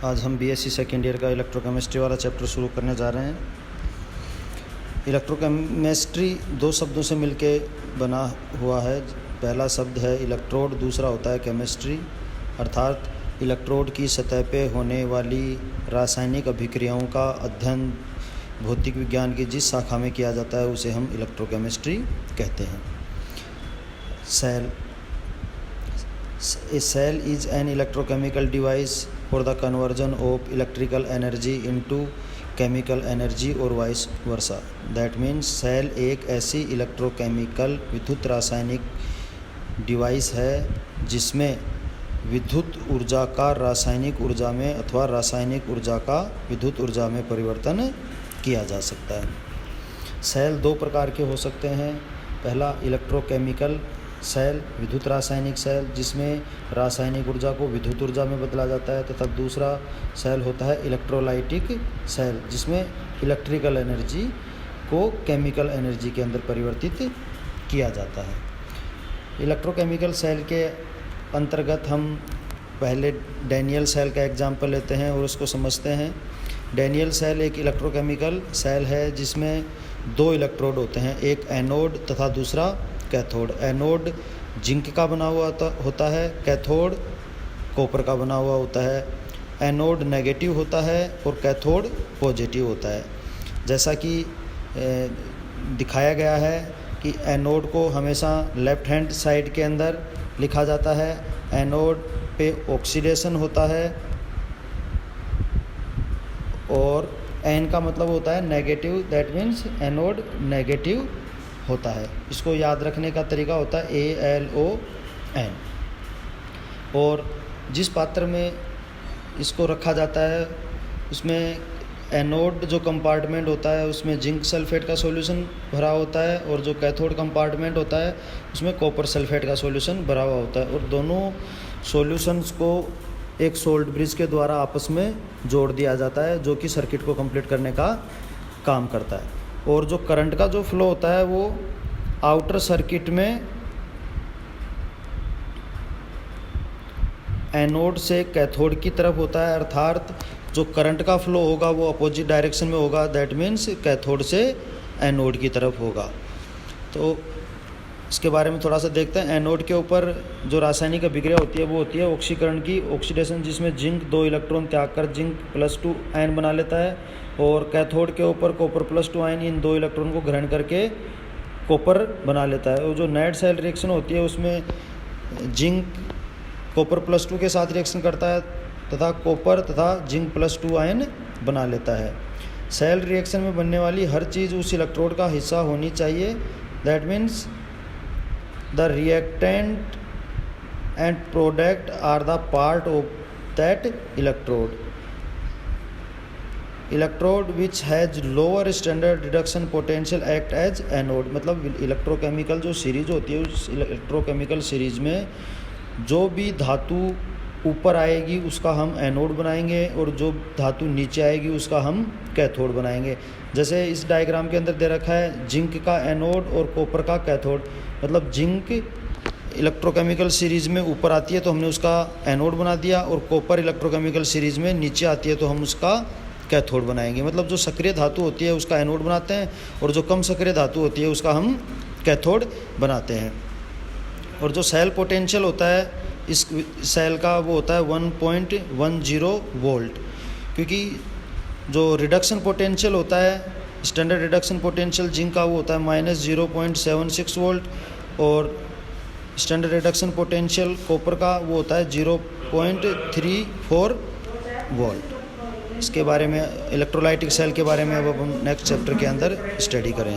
आज हम BSc second year का इलेक्ट्रोकेमिस्ट्री वाला चैप्टर शुरू करने जा रहे हैं। इलेक्ट्रोकेमिस्ट्री दो शब्दों से मिलके बना हुआ है। पहला शब्द है इलेक्ट्रोड, दूसरा होता है केमिस्ट्री, अर्थात इलेक्ट्रोड की सतह पे होने वाली रासायनिक अभिक्रियाओं का अध्ययन भौतिक विज्ञान की जिस शाखा में किया जाता है उसे हम इलेक्ट्रोकेमिस्ट्री कहते हैं। A cell is an electrochemical device for the conversion of electrical energy into chemical energy or vice versa. That means cell एक ऐसी इलेक्ट्रोकेमिकल विद्युत रासायनिक डिवाइस है जिसमें विद्युत ऊर्जा का रासायनिक ऊर्जा में अथवा रासायनिक ऊर्जा का विद्युत ऊर्जा में परिवर्तन किया जा सकता है। सेल दो प्रकार के हो सकते हैं। पहला इलेक्ट्रोकेमिकल सेल, विद्युत रासायनिक सेल, जिसमें रासायनिक ऊर्जा को विद्युत ऊर्जा में बदला जाता है, तथा दूसरा सेल होता है इलेक्ट्रोलाइटिक सेल, जिसमें इलेक्ट्रिकल एनर्जी को केमिकल एनर्जी के अंदर परिवर्तित किया जाता है। इलेक्ट्रोकेमिकल सेल के अंतर्गत हम पहले डैनियल सेल का एग्जाम्पल लेते हैं और उसको समझते हैं। डैनियल सेल एक इलेक्ट्रोकेमिकल सेल है जिसमें दो इलेक्ट्रोड होते हैं, एक एनोड तथा दूसरा कैथोड। एनोड जिंक का बना हुआ होता है, कैथोड कॉपर का बना हुआ होता है। एनोड नेगेटिव होता है और कैथोड पॉजिटिव होता है। जैसा कि दिखाया गया है कि एनोड को हमेशा लेफ्ट हैंड साइड के अंदर लिखा जाता है। एनोड पे ऑक्सीडेशन होता है और एन का मतलब होता है negative, that means anode negative होता है। इसको याद रखने का तरीका होता है ALON। और जिस पात्र में इसको रखा जाता है उसमें एनोड जो कंपार्टमेंट होता है उसमें जिंक सल्फेट का सॉल्यूशन भरा होता है और जो कैथोड कंपार्टमेंट होता है उसमें कॉपर सल्फेट का सॉल्यूशन भरा हुआ होता है। और दोनों सॉल्यूशंस को एक सोल्ट ब्रिज के द्वारा आपस में जोड़ दिया जाता है जो कि सर्किट को कंप्लीट करने का काम करता है। और जो करंट का जो फ्लो होता है वो आउटर सर्किट में एनोड से कैथोड की तरफ होता है, अर्थात जो करंट का फ्लो होगा वो अपोजिट डायरेक्शन में होगा, दैट मीन्स कैथोड से एनोड की तरफ होगा। तो इसके बारे में थोड़ा सा देखते हैं। एनोड के ऊपर जो रासायनिक अभिक्रिया होती है वो होती है ऑक्सीकरण की, ऑक्सीडेशन, जिसमें जिंक दो इलेक्ट्रॉन त्याग कर जिंक +2 आयन बना लेता है। और कैथोड के ऊपर कॉपर +2 आयन इन दो इलेक्ट्रॉन को ग्रहण करके कॉपर बना लेता है। और जो नेट सेल रिएक्शन होती है उसमें जिंक कॉपर +2 के साथ रिएक्शन करता है तथा कॉपर तथा जिंक +2 आयन बना लेता है। सेल रिएक्शन में बनने वाली हर चीज़ उस इलेक्ट्रोड का हिस्सा होनी चाहिए, that means the reactant and product are the part of that electrode. Electrode which has lower standard reduction potential act as anode। मतलब इलेक्ट्रोकेमिकल जो सीरीज होती है उस इलेक्ट्रोकेमिकल सीरीज में जो भी धातु ऊपर आएगी उसका हम एनोड बनाएंगे और जो धातु नीचे आएगी उसका हम कैथोड बनाएंगे। जैसे इस डायग्राम के अंदर दे रखा है जिंक का एनोड और कॉपर का कैथोड। मतलब जिंक इलेक्ट्रोकेमिकल सीरीज़ में ऊपर आती है तो हमने उसका एनोड बना दिया, और कॉपर इलेक्ट्रोकेमिकल सीरीज़ में नीचे आती है तो हम उसका कैथोड बनाएंगे। मतलब जो सक्रिय धातु होती है उसका एनोड बनाते हैं और जो कम सक्रिय धातु होती है उसका हम कैथोड बनाते हैं। और जो सेल पोटेंशियल होता है इस सेल का वो होता है 1.10 वोल्ट, क्योंकि जो रिडक्शन पोटेंशियल होता है स्टैंडर्ड रिडक्शन पोटेंशियल जिंक का वो होता है -0.76 वोल्ट, और स्टैंडर्ड रिडक्शन पोटेंशियल कॉपर का वो होता है 0.34 वोल्ट। इसके बारे में इलेक्ट्रोलाइटिक सेल के बारे में अब हम नेक्स्ट चैप्टर के अंदर स्टडी करेंगे।